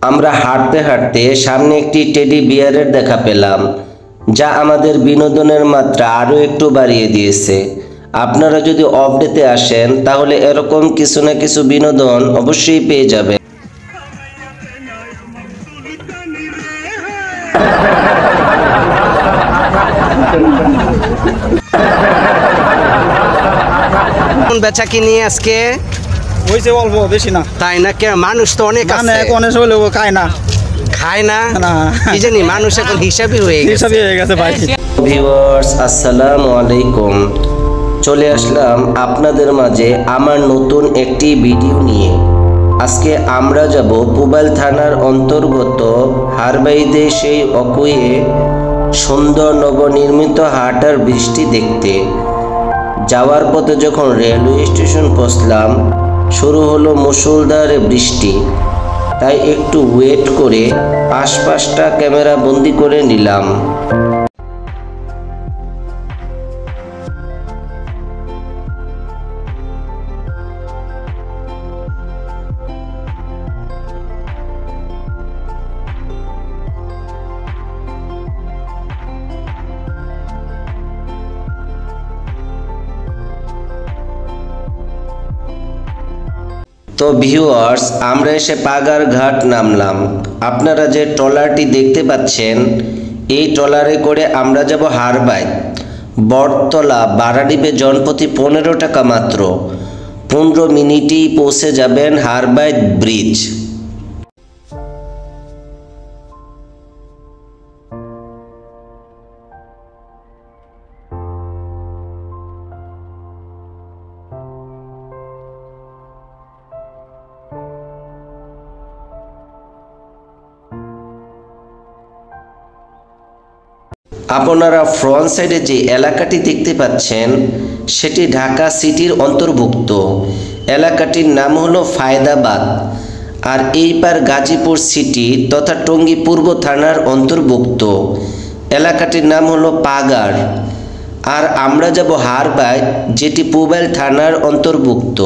আমরা হাঁটতে হাঁটতে সামনে একটি টেডি বিয়ারের দেখা পেলাম, যা আমাদের বিনোদনের মাত্রা আরও একটু বাড়িয়ে দিয়েছে। আপনারা যদি অফ ডেতে আসেন তাহলে এরকম কিছু না কিছু বিনোদন অবশ্যই পেয়ে যাবেন। বেচা কিনি আজকে হয়েছে অল্প, বেশি না। তাই না? কে মানুষ তো অনেক আছে, অনেক হলেও খায় না কি জানি, মানুষ এখন হিসাবই হয়ে গেছে ভাই। ভিউয়ার্স, আসসালামু আলাইকুম। চলে আসলাম আপনাদের মাঝে আমার নতুন একটি ভিডিও নিয়ে। আজকে আমরা যাব পুবাইল থানার অন্তর্গত হারবাইদে সেই অকুয়ে সুন্দর নবনির্মিত হাট আর বৃষ্টি দেখতে। যাওয়ার পথে যখন রেলওয়ে স্টেশন পৌঁছলাম, শুরু হলো মুষলধারে বৃষ্টি। তাই একটু ওয়েট করে আশপাশটা ক্যামেরা বন্দি করে নিলাম। তো ভিউয়ার্স, আমরা এসে পাগার ঘাট নামলাম। আপনারা যে ট্রলারটি দেখতে পাচ্ছেন, এই ট্রলারে করে আমরা যাব হারবাইদ। বটতলা বারাডিপে জনপ্রতি 15 টাকা মাত্র। 15 মিনিটেই পৌঁছে যাবেন হারবাইদ ব্রিজ। আপনারা ফ্রন্ট সাইডে যে এলাকাটি দেখতে পাচ্ছেন, সেটি ঢাকা সিটির অন্তর্ভুক্ত। এলাকাটির নাম হলো ফায়দাবাদ। আর এই পার গাজীপুর সিটি তথা টঙ্গী পূর্ব থানার অন্তর্ভুক্ত। এলাকাটির নাম হলো পাগার। আর আমরা যাব হারবাইদ, যেটি পুবাইল থানার অন্তর্ভুক্ত।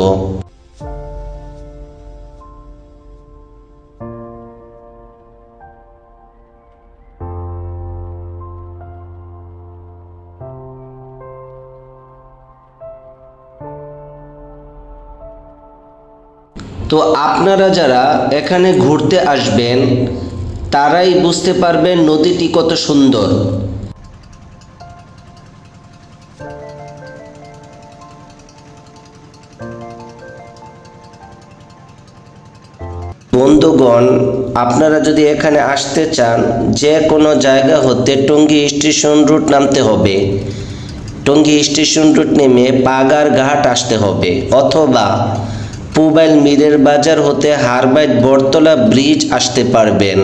তো আপনারা যারা এখানে ঘুরতে আসবেন তারাই বুঝতে পারবেন নদীটি কত সুন্দর। বন্ধুগণ, আপনারা যদি এখানে আসতে চান, যে কোনো জায়গা হতে টঙ্গী স্টেশন রুট নামতে হবে। টঙ্গী স্টেশন রুট নেমে পাগার ঘাট আসতে হবে, অথবা পুবাইল মিরের বাজার হতে হারবাইদ বটতলা ব্রিজ আসতে পারবেন।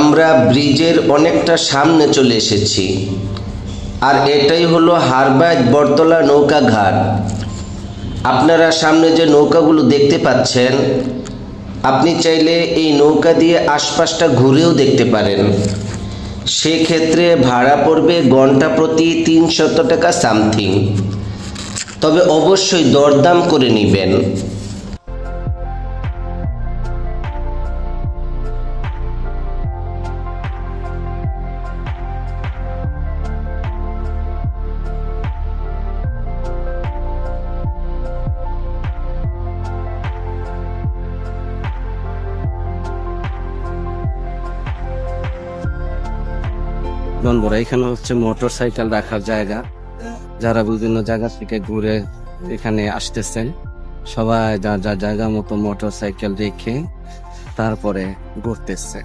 আমরা ব্রিজের অনেকটা সামনে চলে এসেছি। আর এটাই হলো হারবাইদ বটতলা নৌকা ঘাট। আপনারা সামনে যে নৌকাগুলো দেখতে পাচ্ছেন, আপনি চাইলে এই নৌকা দিয়ে আশপাশটা ঘুরেও দেখতে পারেন। সেক্ষেত্রে ভাড়া পড়বে ঘন্টা প্রতি 300 টাকা সামথিং। তবে অবশ্যই দরদাম করে নেবেন। বন্ধুরা, এখানে হচ্ছে মোটরসাইকেল রাখার জায়গা। যারা বিভিন্ন জায়গা থেকে ঘুরে এখানে আসতেছেন, সবাই যার যার জায়গা মতো মোটরসাইকেল রেখে তারপরে ঘুরতেছে।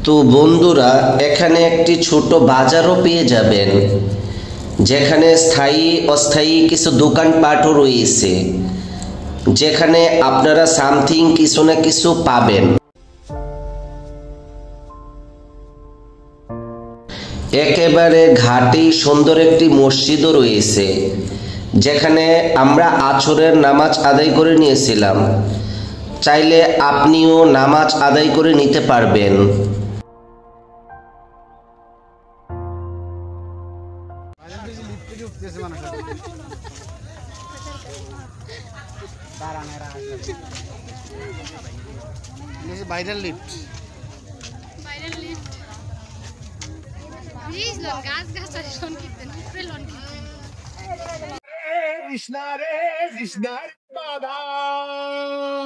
তো বন্ধুরা, এখানে একটি ছোট বাজারও পেয়ে যাবেন, যেখানে স্থায়ী অস্থায়ী কিছু দোকানপাটও রয়েছে, যেখানে আপনারা সামথিং কিছু না কিছু পাবেন। একেবারে ঘাটেই সুন্দর একটি মসজিদও রয়েছে, যেখানে আমরা আসরের নামাজ আদায় করে নিয়েছিলাম। চাইলে আপনিও নামাজ আদায় করে নিতে পারবেন। ভাইরাল লিফট প্লিজ লোন গাছ গাছ আর লোন কিনতেন উপরে লোন কিনতেন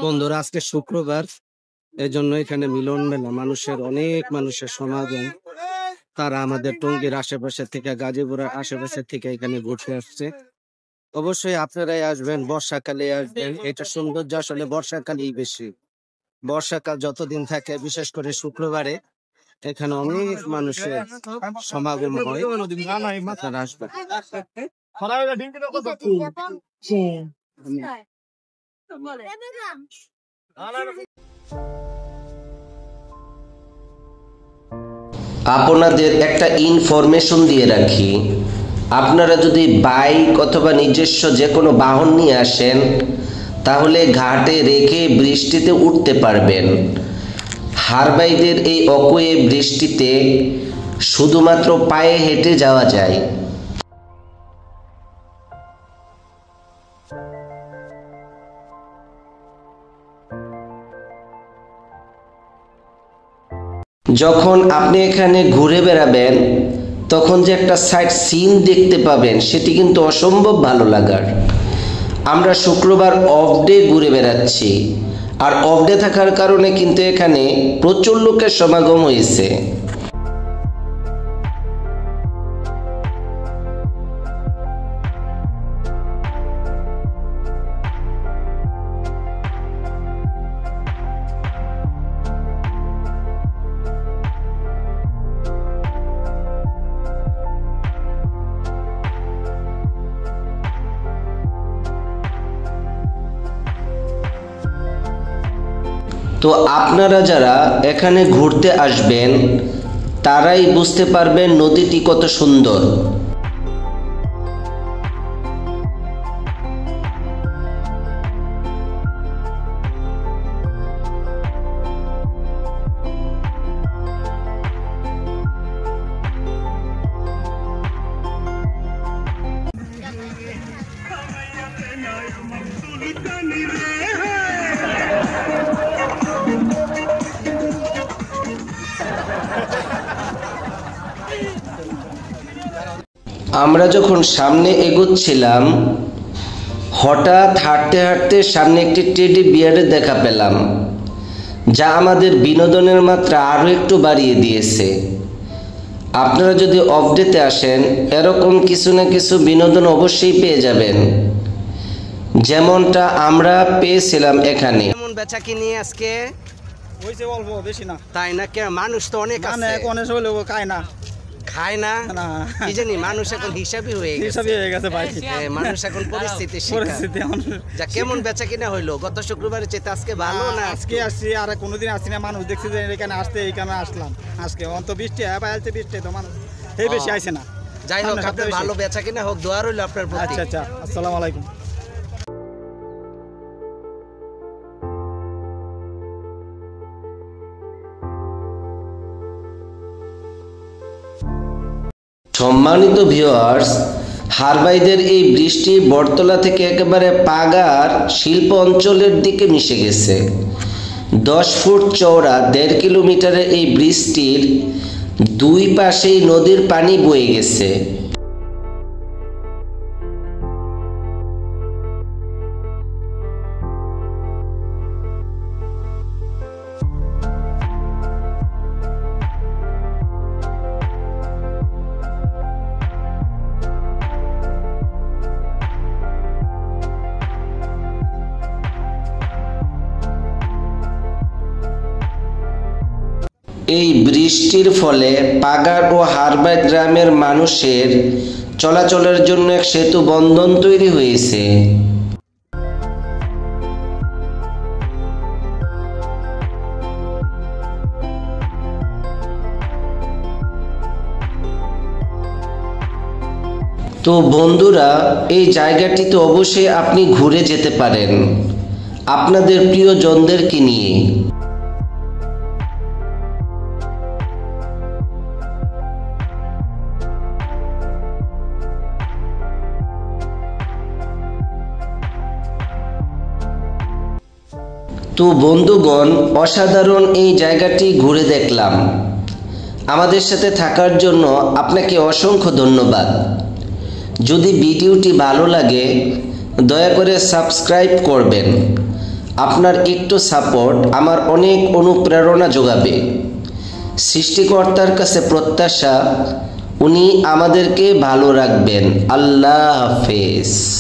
বন্ধুরা, আজকে শুক্রবার, এজন্য এখানে মিলন মেলা, অনেক মানুষের সমাগম। তারা আমাদের টঙ্গীর আশেপাশে থেকে, গাজীপুরের আশেপাশে থেকে এখানে ঘুরতে আসছে। অবশ্যই আপনারাই আসবেন, বর্ষাকালে আসবেন। এটা সৌন্দর্য আসলে বর্ষাকালেই বেশি। বর্ষাকাল যতদিন থাকে, বিশেষ করে শুক্রবারে এখানে অনেক মানুষের সমাগম হয়। আপনারা আসবেন। আপনাদের একটা ইনফরমেশন দিয়ে রাখি, আপনারা যদি বাইক অথবা নিজস্ব যে কোনো বাহন নিয়ে আসেন, তাহলে ঘাটে রেখে বৃষ্টিতে উঠতে পারবেন। হারবাইদের এই অকোয়ে বৃষ্টিতে শুধুমাত্র পায়ে হেঁটে যাওয়া যায়। যখন আপনি এখানে ঘুরে বেড়াবেন, তখন যে একটা সাইড সিন দেখতে পাবেন, সেটি কিন্তু অসম্ভব ভালো লাগার। আমরা শুক্রবার অফ ডে ঘুরে বেড়াচ্ছি, আর অফ ডে থাকার কারণে কিন্তু এখানে প্রচুর লোকের সমাগম হয়েছে। তো আপনারা যারা এখানে ঘুরতে আসবেন, তারাই বুঝতে পারবেন নদীটি কত সুন্দর। আমরা যখন সামনে এগোচ্ছিলাম, হঠাৎ হাঁটতে হাঁটতে সামনে একটি টেডি বিয়ারের দেখা পেলাম, যা আমাদের বিনোদনের মাত্রা আরও একটু বাড়িয়ে দিয়েছে। আপনারা যদি অফ ডেতে আসেন, এরকম কিছু না কিছু বিনোদন অবশ্যই পেয়ে যাবেন, যেমনটা আমরা পেয়েছিলাম এখানে। কেমন বেচা কিনি আজকে? হয়েছে অল্প, বেশি না। তাই না? কে মানুষ তো অনেক আছে, অনেক হলেও খায় না। খায় না? কি জানি, মানুষ এখন হিসাবই হয়ে গেছে ভাই। মানুষ এখন পরিস্থিতি। যা, কেমন বেচা কিনা হইলো গত শুক্রবারে চেয়ে আজকে ভালো না? আজকে আসছি, আর কোনোদিন আসছি না। মানুষ দেখছি যে এখানে আসতে, এইখানে আসলাম। আজকে অন্ত বৃষ্টি আছে, বৃষ্টি তো মানুষ এই বেশি আইছে না। যাই হোক, আপনার ভালো বেচা কিনা হোক, দোয়া রইল আপনার প্রতি। আচ্ছা আচ্ছা, আসসালামু আলাইকুম। সম্মানিত ভিউয়ার্স, হারবাইদের এই বৃষ্টি বটতলা থেকে একেবারে পাগার শিল্প অঞ্চলের দিকে মিশে গেছে। 10 ফুট চওড়া 1.5 কিলোমিটারের এই বৃষ্টির দুই পাশেই নদীর পানি বয়ে গেছে। এই বৃষ্টির ফলে পাগার ও হারবাই গ্রামের মানুষের চলাচলের জন্য এক সেতু বন্ধন তৈরি হয়েছে। তো বন্ধুরা, এই জায়গাটিতে অবশ্যই আপনি ঘুরে যেতে পারেন আপনাদের প্রিয়জনদেরকে নিয়ে। তো বন্ধুগণ, অসাধারণ এই জায়গাটি ঘুরে দেখলাম। আমাদের সাথে থাকার জন্য আপনাকে অসংখ্য ধন্যবাদ। যদি ভিডিওটি ভালো লাগে দয়া করে সাবস্ক্রাইব করবেন। আপনার একটু সাপোর্ট আমার অনেক অনুপ্রেরণা যোগাবে। সৃষ্টিকর্তার কাছে প্রত্যাশা উনি আমাদেরকে ভালো রাখবেন। আল্লাহ হাফেজ।